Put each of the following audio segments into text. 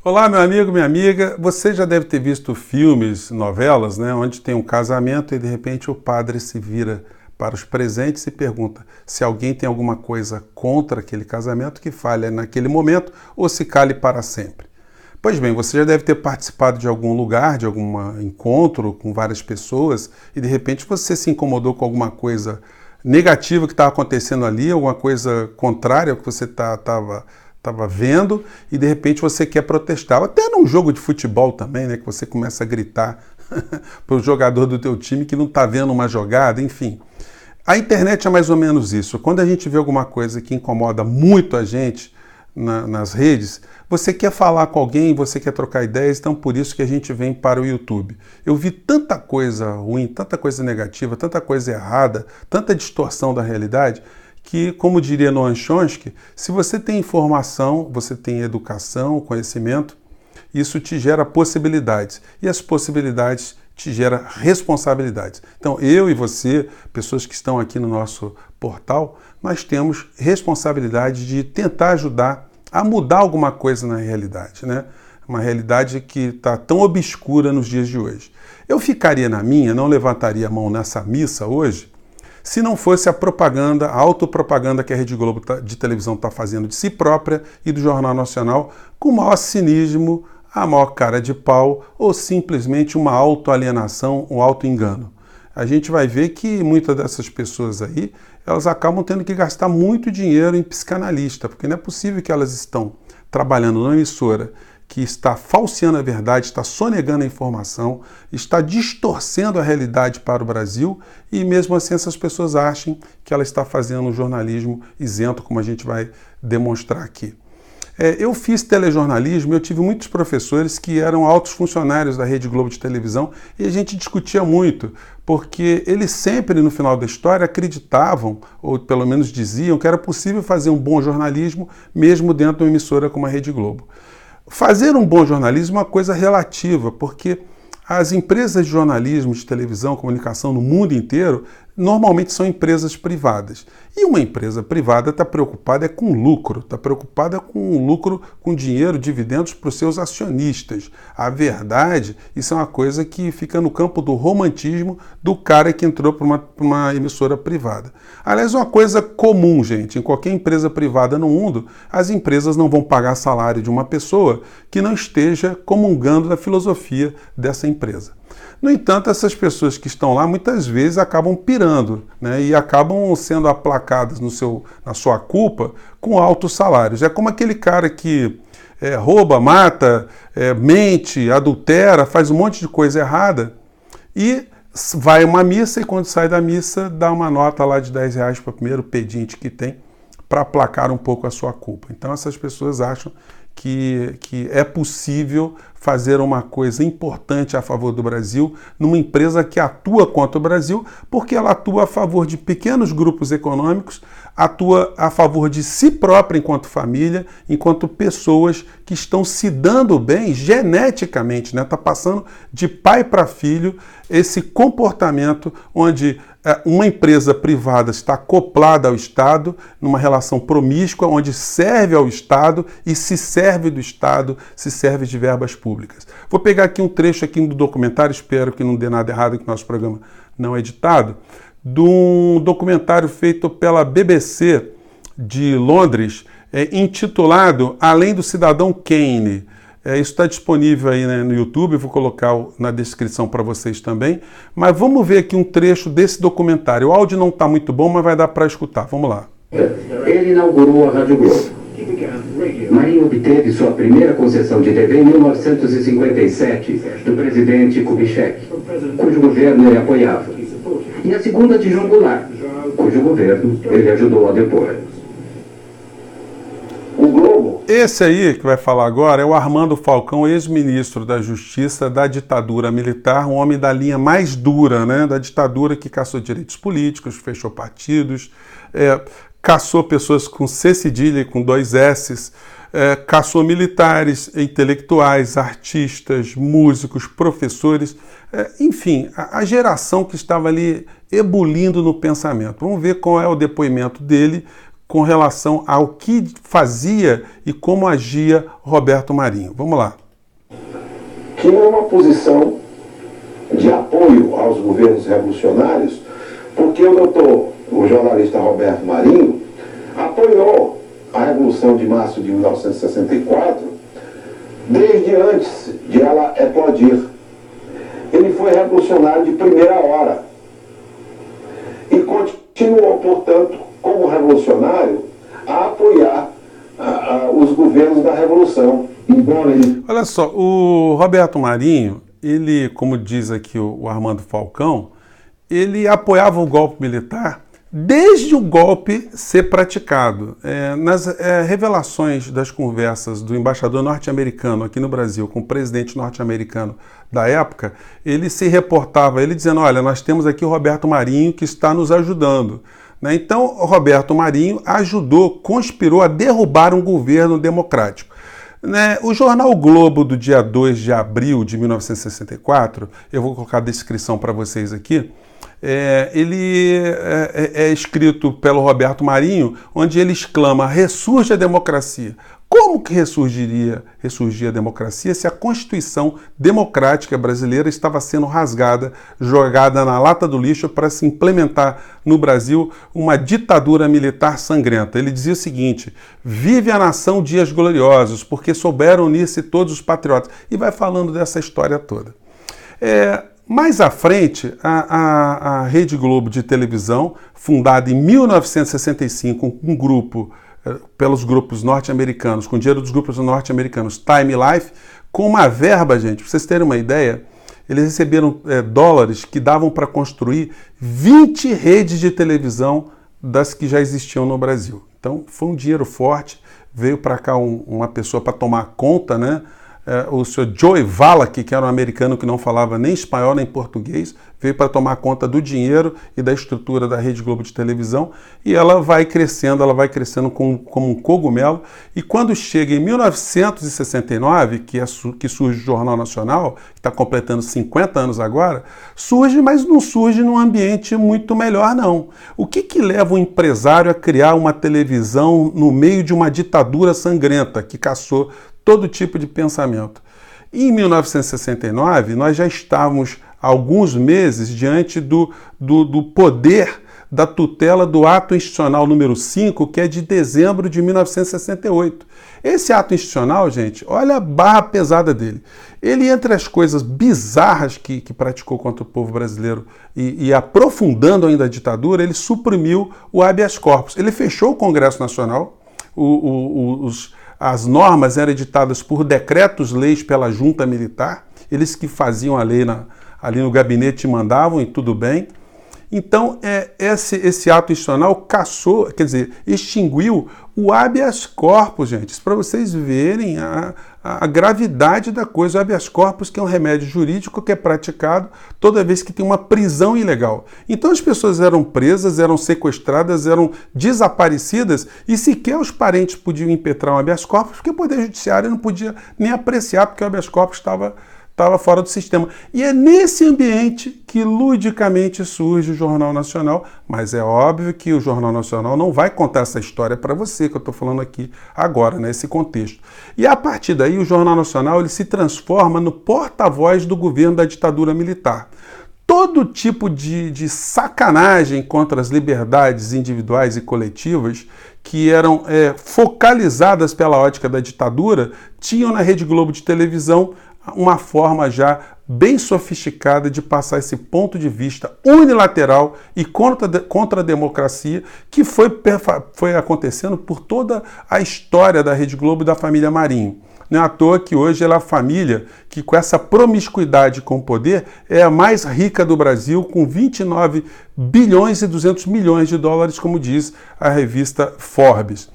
Olá, meu amigo, minha amiga. Você já deve ter visto filmes, novelas, né, onde tem um casamento e de repente o padre se vira para os presentes e pergunta se alguém tem alguma coisa contra aquele casamento que falha naquele momento ou se cale para sempre. Pois bem, você já deve ter participado de algum lugar, de algum encontro com várias pessoas e de repente você se incomodou com alguma coisa negativa que estava acontecendo ali, alguma coisa contrária ao que você estava vendo e de repente você quer protestar. Até num jogo de futebol também, né, que você começa a gritar para o jogador do teu time que não está vendo uma jogada, enfim. A internet é mais ou menos isso. Quando a gente vê alguma coisa que incomoda muito a gente nas redes, você quer falar com alguém, você quer trocar ideias, então por isso que a gente vem para o YouTube. Eu vi tanta coisa ruim, tanta coisa negativa, tanta coisa errada, tanta distorção da realidade, que, como diria Noam Chomsky, se você tem informação, você tem educação, conhecimento, isso te gera possibilidades. E as possibilidades te geram responsabilidades. Então, eu e você, pessoas que estão aqui no nosso portal, nós temos responsabilidade de tentar ajudar a mudar alguma coisa na realidade, né? Uma realidade que está tão obscura nos dias de hoje. Eu ficaria na minha, não levantaria a mão nessa missa hoje, se não fosse a propaganda, a autopropaganda que a Rede Globo de televisão está fazendo de si própria e do Jornal Nacional, com o maior cinismo, a maior cara de pau ou simplesmente uma autoalienação, um autoengano. A gente vai ver que muitas dessas pessoas aí, elas acabam tendo que gastar muito dinheiro em psicanalista, porque não é possível que elas estão trabalhando numa emissora que está falseando a verdade, está sonegando a informação, está distorcendo a realidade para o Brasil e mesmo assim essas pessoas acham que ela está fazendo um jornalismo isento, como a gente vai demonstrar aqui. Eu fiz telejornalismo e eu tive muitos professores que eram altos funcionários da Rede Globo de televisão e a gente discutia muito, porque eles sempre, no final da história, acreditavam, ou pelo menos diziam, que era possível fazer um bom jornalismo mesmo dentro de uma emissora como a Rede Globo. Fazer um bom jornalismo é uma coisa relativa, porque as empresas de jornalismo, de televisão, comunicação no mundo inteiro, normalmente são empresas privadas. E uma empresa privada está preocupada com lucro, está preocupada com lucro, com dinheiro, dividendos para os seus acionistas. A verdade, isso é uma coisa que fica no campo do romantismo do cara que entrou para uma emissora privada. Aliás, uma coisa comum, gente, em qualquer empresa privada no mundo, as empresas não vão pagar salário de uma pessoa que não esteja comungando da filosofia dessa empresa. No entanto, essas pessoas que estão lá muitas vezes acabam pirando, né, e acabam sendo aplacadas na sua culpa com altos salários. É como aquele cara que rouba, mata, mente, adultera, faz um monte de coisa errada e vai a uma missa e quando sai da missa dá uma nota lá de R$10 para o primeiro pedinte que tem para aplacar um pouco a sua culpa. Então essas pessoas acham que é possível fazer uma coisa importante a favor do Brasil numa empresa que atua contra o Brasil, porque ela atua a favor de pequenos grupos econômicos, atua a favor de si própria enquanto família, enquanto pessoas que estão se dando bem geneticamente, né? Tá passando de pai para filho esse comportamento onde uma empresa privada está acoplada ao Estado, numa relação promíscua, onde serve ao Estado e se serve do Estado, se serve de verbas públicas. Vou pegar aqui um trecho aqui do documentário, espero que não dê nada errado, que nosso programa não é editado, de um documentário feito pela BBC de Londres, intitulado Além do Cidadão Kane. Isso está disponível aí, né, no YouTube, eu vou colocar na descrição para vocês também. Mas vamos ver aqui um trecho desse documentário. O áudio não está muito bom, mas vai dar para escutar. Vamos lá. Ele inaugurou a Rádio Globo. Marinho obteve sua primeira concessão de TV em 1957, do presidente Kubitschek, cujo governo ele apoiava. E a segunda de João Goulart, cujo governo ele ajudou a depor. O Globo. Esse aí que vai falar agora é o Armando Falcão, ex-ministro da Justiça da ditadura militar, um homem da linha mais dura, né, da ditadura que caçou direitos políticos, fechou partidos, caçou pessoas com C cedilha e com 2 S's, caçou militares, intelectuais, artistas, músicos, professores, enfim, a geração que estava ali ebulindo no pensamento. Vamos ver qual é o depoimento dele com relação ao que fazia e como agia Roberto Marinho. Vamos lá. Tinha uma posição de apoio aos governos revolucionários, porque o jornalista Roberto Marinho apoiou a Revolução de Março de 1964 desde antes de ela eclodir. Ele foi revolucionário de primeira hora e continuou, portanto, como revolucionário, a apoiar os governos da Revolução. Olha só, o Roberto Marinho, ele, como diz aqui o Armando Falcão, ele apoiava o golpe militar desde o golpe ser praticado. Nas revelações das conversas do embaixador norte-americano aqui no Brasil com o presidente norte-americano da época, ele se reportava, ele dizendo, olha, nós temos aqui o Roberto Marinho que está nos ajudando. Então, o Roberto Marinho ajudou, conspirou a derrubar um governo democrático. O jornal Globo do dia 2 de abril de 1964, eu vou colocar a descrição para vocês aqui, ele é escrito pelo Roberto Marinho, onde ele exclama, ressurge a democracia. Como que ressurgia a democracia se a Constituição democrática brasileira estava sendo rasgada, jogada na lata do lixo para se implementar no Brasil uma ditadura militar sangrenta? Ele dizia o seguinte, vive a nação dias gloriosos, porque souberam unir-se todos os patriotas. E vai falando dessa história toda. Mais à frente, a Rede Globo de televisão, fundada em 1965, um grupo pelos grupos norte-americanos, com dinheiro dos grupos norte-americanos, Time Life, com uma verba, gente, para vocês terem uma ideia, eles receberam dólares que davam para construir 20 redes de televisão das que já existiam no Brasil. Então, foi um dinheiro forte, veio para cá uma pessoa para tomar conta, né? O senhor Joey Wallach, que era um americano que não falava nem espanhol nem português, veio para tomar conta do dinheiro e da estrutura da Rede Globo de televisão, e ela vai crescendo como um cogumelo, e quando chega em 1969, que surge o Jornal Nacional, que está completando 50 anos agora, surge, mas não surge num ambiente muito melhor, não. O que leva um empresário a criar uma televisão no meio de uma ditadura sangrenta, que caçou todo tipo de pensamento? Em 1969, nós já estávamos há alguns meses diante do poder da tutela do ato institucional número 5, que é de dezembro de 1968. Esse ato institucional, gente, olha a barra pesada dele. Ele, entre as coisas bizarras que praticou contra o povo brasileiro e aprofundando ainda a ditadura, ele suprimiu o habeas corpus. Ele fechou o Congresso Nacional, as normas eram editadas por decretos-leis pela junta militar, eles que faziam a lei ali no gabinete mandavam e tudo bem. Então, esse ato institucional extinguiu o habeas corpus, gente. Isso para vocês verem a gravidade da coisa. O habeas corpus, que é um remédio jurídico que é praticado toda vez que tem uma prisão ilegal. Então, as pessoas eram presas, eram sequestradas, eram desaparecidas e sequer os parentes podiam impetrar um habeas corpus, porque o Poder Judiciário não podia nem apreciar, porque o habeas corpus estava fora do sistema. E é nesse ambiente que ludicamente surge o Jornal Nacional, mas é óbvio que o Jornal Nacional não vai contar essa história para você, que eu estou falando aqui agora, nesse contexto. E a partir daí o Jornal Nacional ele se transforma no porta-voz do governo da ditadura militar. Todo tipo de sacanagem contra as liberdades individuais e coletivas que eram focalizadas pela ótica da ditadura, tinham na Rede Globo de televisão uma forma já bem sofisticada de passar esse ponto de vista unilateral e contra a democracia que foi acontecendo por toda a história da Rede Globo e da família Marinho. Não é à toa que hoje ela é a família que, com essa promiscuidade com o poder, é a mais rica do Brasil, com 29 bilhões e 200 milhões de dólares, como diz a revista Forbes.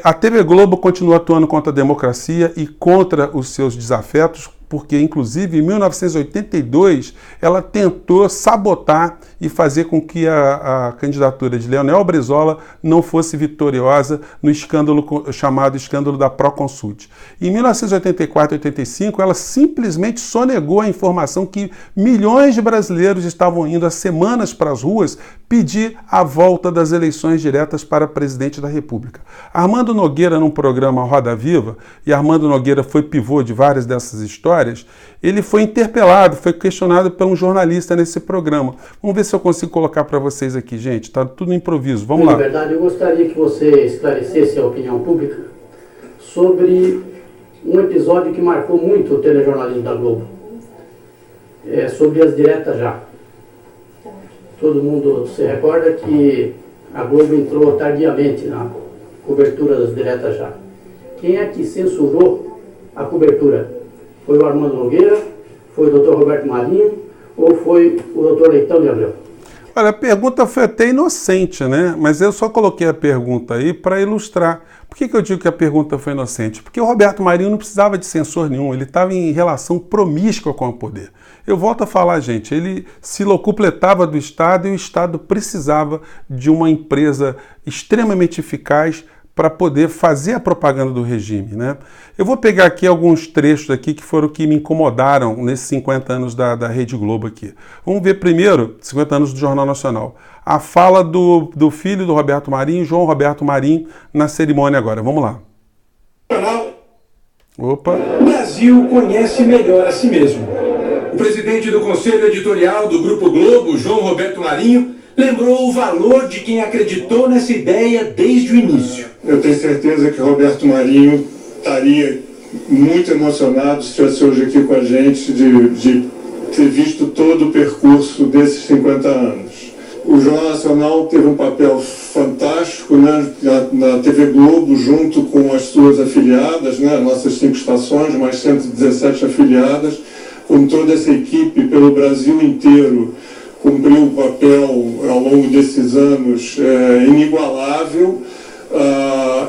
A TV Globo continua atuando contra a democracia e contra os seus desafetos, porque, inclusive, em 1982, ela tentou sabotar e fazer com que a candidatura de Leonel Brizola não fosse vitoriosa no escândalo chamado escândalo da Proconsult. Em 1984 e 85, ela simplesmente sonegou a informação que milhões de brasileiros estavam indo há semanas para as ruas pedir a volta das eleições diretas para presidente da República. Armando Nogueira, num programa Roda Viva, e Armando Nogueira foi pivô de várias dessas histórias, ele foi interpelado, foi questionado por um jornalista nesse programa. Vamos ver se eu consigo colocar para vocês aqui, gente. Está tudo improviso. Vamos lá. Na verdade, eu gostaria que você esclarecesse a opinião pública sobre um episódio que marcou muito o telejornalismo da Globo. Sobre as diretas já. Todo mundo se recorda que a Globo entrou tardiamente na cobertura das diretas já. Quem é que censurou a cobertura? Foi o Armando Nogueira? Foi o Dr. Roberto Marinho? Ou foi o Dr. Leitão de Abreu? Olha, a pergunta foi até inocente, né? Mas eu só coloquei a pergunta aí para ilustrar. Por que eu digo que a pergunta foi inocente? Porque o Roberto Marinho não precisava de censor nenhum, ele estava em relação promíscua com o poder. Eu volto a falar, gente, ele se locupletava do Estado e o Estado precisava de uma empresa extremamente eficaz para poder fazer a propaganda do regime, né? Eu vou pegar aqui alguns trechos aqui que foram que me incomodaram nesses 50 anos da Rede Globo aqui. Vamos ver primeiro, 50 anos do Jornal Nacional, a fala do filho do Roberto Marinho, João Roberto Marinho, na cerimônia agora. Vamos lá. Opa. O Brasil conhece melhor a si mesmo. O presidente do Conselho Editorial do Grupo Globo, João Roberto Marinho, lembrou o valor de quem acreditou nessa ideia desde o início. Eu tenho certeza que Roberto Marinho estaria muito emocionado se estivesse hoje aqui com a gente de ter visto todo o percurso desses 50 anos. O Jornal Nacional teve um papel fantástico, né, na TV Globo, junto com as suas afiliadas, né, nossas 5 estações, mais 117 afiliadas, com toda essa equipe pelo Brasil inteiro, cumpriu um papel ao longo desses anos inigualável,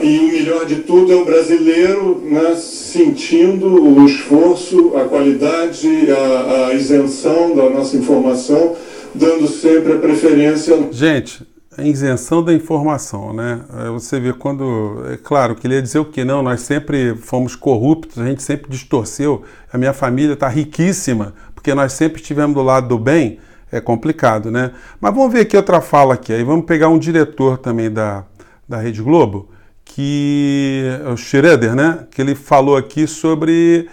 e o melhor de tudo é o brasileiro, né, sentindo o esforço, a qualidade, a isenção da nossa informação, dando sempre a preferência. Gente, a isenção da informação, né? Você vê quando... É claro, queria dizer o que não, nós sempre fomos corruptos, a gente sempre distorceu, a minha família está riquíssima, porque nós sempre estivemos do lado do bem. É complicado, né? Mas vamos ver aqui outra fala aqui. Aí vamos pegar um diretor também da Rede Globo, que é o Schroeder, né? Que ele falou aqui sobre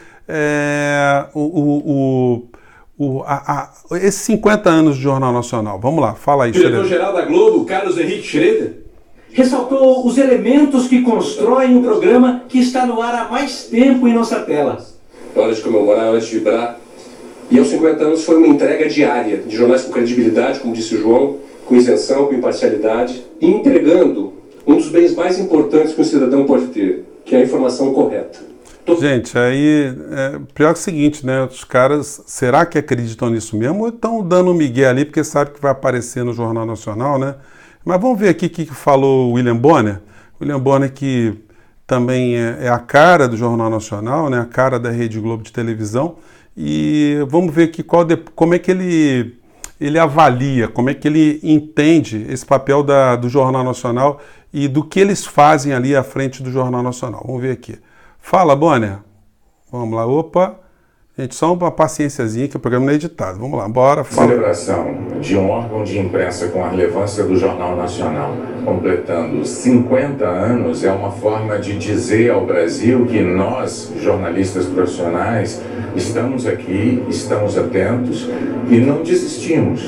esses 50 anos de Jornal Nacional. Vamos lá, fala aí, Schroeder. O diretor-geral da Globo, Carlos Henrique Schroeder, ressaltou os elementos que constroem o programa que está no ar há mais tempo em nossa tela. É hora de comemorar, é hora de vibrar. E aos 50 anos foi uma entrega diária de jornais com credibilidade, como disse o João, com isenção, com imparcialidade, e entregando um dos bens mais importantes que um cidadão pode ter, que é a informação correta. Gente, aí pior que o seguinte, né? Os caras, será que acreditam nisso mesmo ou estão dando um migué ali porque sabe que vai aparecer no Jornal Nacional, né? Mas vamos ver aqui o que falou o William Bonner. William Bonner, que também é a cara do Jornal Nacional, né? A cara da Rede Globo de televisão. E vamos ver aqui como é que ele avalia, como é que ele entende esse papel do Jornal Nacional e do que eles fazem ali à frente do Jornal Nacional. Vamos ver aqui. Fala, Bonner. Vamos lá, opa. Gente, só uma paciênciazinha que o programa não é editado. Vamos lá, bora. Fala. Celebração de um órgão de imprensa com a relevância do Jornal Nacional, completando 50 anos, é uma forma de dizer ao Brasil que nós, jornalistas profissionais, estamos aqui, estamos atentos e não desistimos,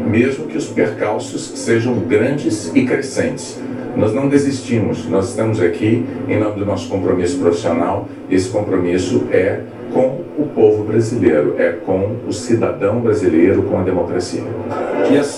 mesmo que os percalços sejam grandes e crescentes. Nós não desistimos, nós estamos aqui em nome do nosso compromisso profissional. Esse compromisso é com o povo brasileiro, é com o cidadão brasileiro, com a democracia.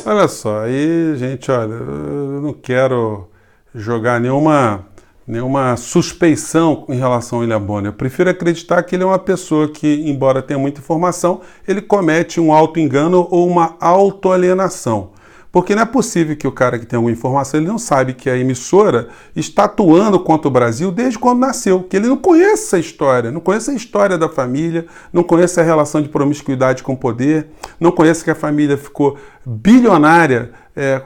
Olha só, aí, gente, olha, eu não quero jogar nenhuma suspeição em relação ao William Bonner. Eu prefiro acreditar que ele é uma pessoa que, embora tenha muita informação, ele comete um auto-engano ou uma autoalienação. Porque não é possível que o cara que tem alguma informação, ele não sabe que a emissora está atuando contra o Brasil desde quando nasceu, que ele não conhece essa história, não conhece a história da família, não conhece a relação de promiscuidade com o poder, não conhece que a família ficou bilionária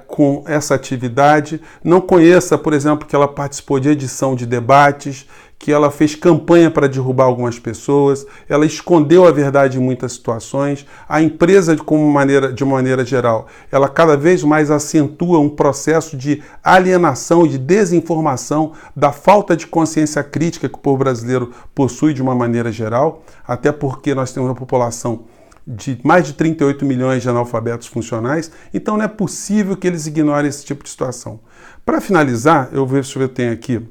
com essa atividade, não conheça, por exemplo, que ela participou de edição de debates, que ela fez campanha para derrubar algumas pessoas, ela escondeu a verdade em muitas situações. A empresa, de uma maneira geral, ela cada vez mais acentua um processo de alienação e de desinformação, da falta de consciência crítica que o povo brasileiro possui de uma maneira geral, até porque nós temos uma população de mais de 38 milhões de analfabetos funcionais, então não é possível que eles ignorem esse tipo de situação. Para finalizar, eu vou ver se eu tenho aqui.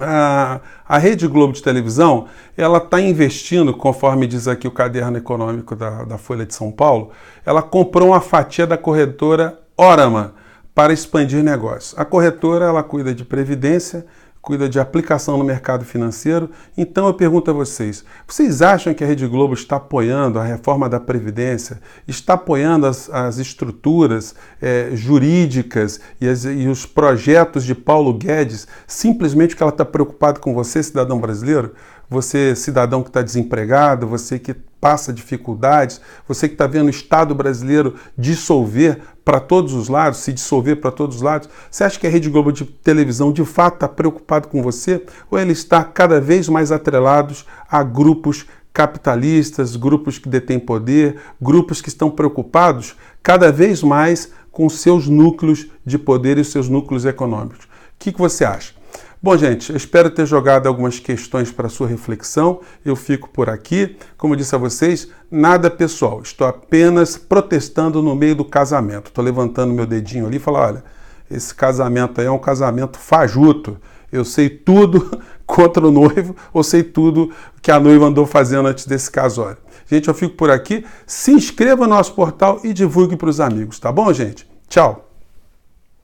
A Rede Globo de televisão, ela está investindo, conforme diz aqui o caderno econômico da Folha de São Paulo, ela comprou uma fatia da corretora Orama para expandir negócios. A corretora, ela cuida de previdência, cuida de aplicação no mercado financeiro. Então eu pergunto a vocês, vocês acham que a Rede Globo está apoiando a reforma da Previdência, está apoiando as estruturas jurídicas e os projetos de Paulo Guedes, simplesmente porque ela está preocupada com você, cidadão brasileiro? Você, cidadão que está desempregado, você que passa dificuldades, você que está vendo o Estado brasileiro dissolver para todos os lados, se dissolver para todos os lados, você acha que a Rede Globo de televisão de fato está preocupado com você? Ou ele está cada vez mais atrelados a grupos capitalistas, grupos que detêm poder, grupos que estão preocupados cada vez mais com seus núcleos de poder e seus núcleos econômicos? O que você acha? Bom, gente, eu espero ter jogado algumas questões para a sua reflexão. Eu fico por aqui. Como eu disse a vocês, nada pessoal. Estou apenas protestando no meio do casamento. Estou levantando meu dedinho ali e falando, olha, esse casamento aí é um casamento fajuto. Eu sei tudo contra o noivo, ou sei tudo que a noiva andou fazendo antes desse casório. Gente, eu fico por aqui. Se inscreva no nosso portal e divulgue para os amigos, tá bom, gente? Tchau!